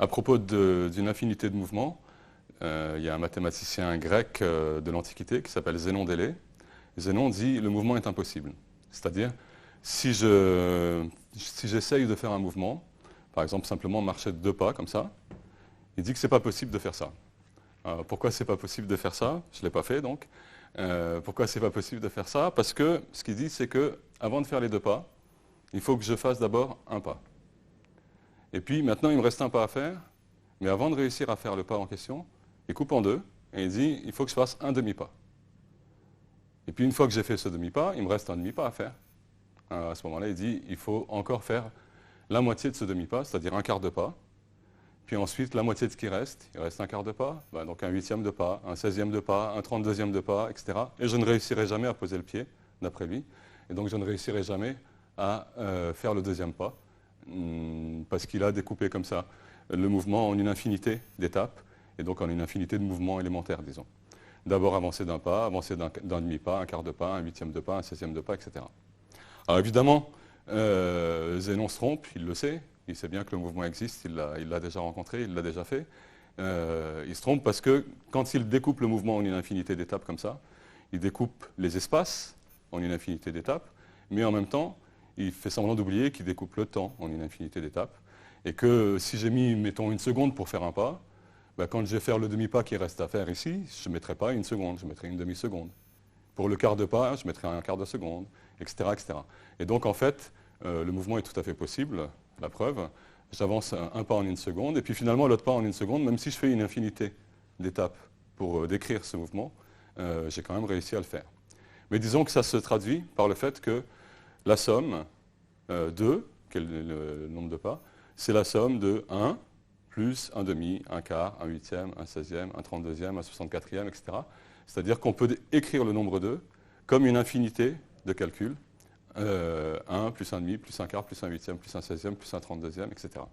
À propos d'une infinité de mouvements, il y a un mathématicien grec de l'Antiquité qui s'appelle Zénon d'Élée. Zénon dit le mouvement est impossible. C'est-à-dire, si j'essaye de faire un mouvement, par exemple simplement marcher de 2 pas comme ça, il dit que ce n'est pas possible de faire ça. Pourquoi c'est pas possible de faire ça? Je ne l'ai pas fait donc. Pourquoi c'est pas possible de faire ça? Parce que ce qu'il dit, c'est que avant de faire les 2 pas, il faut que je fasse d'abord un pas. Et puis maintenant, il me reste un pas à faire, mais avant de réussir à faire le pas en question, il coupe en deux et il dit il faut que je fasse un demi-pas. Et puis une fois que j'ai fait ce demi-pas, il me reste un demi-pas à faire. À ce moment-là, il dit il faut encore faire la moitié de ce demi-pas, c'est-à-dire un quart de pas. Puis ensuite, la moitié de ce qui reste, il reste un quart de pas, donc un huitième de pas, un 16e de pas, un 32e de pas, etc. Et je ne réussirai jamais à poser le pied, d'après lui. Et donc je ne réussirai jamais à faire le deuxième pas, parce qu'il a découpé comme ça le mouvement en une infinité d'étapes, et donc en une infinité de mouvements élémentaires, disons. D'abord avancer d'un pas, avancer d'un demi-pas, un quart de pas, un huitième de pas, un 16e de pas, etc. Alors évidemment, Zénon se trompe, il le sait. Il sait bien que le mouvement existe, il l'a déjà rencontré, il l'a déjà fait. Il se trompe parce que quand il découpe le mouvement en une infinité d'étapes comme ça, il découpe les espaces en une infinité d'étapes, mais en même temps, il fait semblant d'oublier qu'il découpe le temps en une infinité d'étapes. Et que si j'ai mis, mettons, une seconde pour faire un pas, quand je vais faire le demi-pas qui reste à faire ici, je ne mettrai pas une seconde, je mettrai une demi-seconde. Pour le quart de pas, je mettrai un quart de seconde, etc. etc. Et donc, en fait, le mouvement est tout à fait possible. La preuve, j'avance un pas en une seconde, et puis finalement l'autre pas en une seconde, même si je fais une infinité d'étapes pour décrire ce mouvement, j'ai quand même réussi à le faire. Mais disons que ça se traduit par le fait que la somme 2, qui est le nombre de pas, c'est la somme de 1 plus un demi, un quart, un huitième, un 16e, un 32e, un 64e, etc. C'est-à-dire qu'on peut écrire le nombre 2 comme une infinité de calculs. 1 plus un demi, plus un quart, plus un huitième, plus un 16e, plus un 32e, etc.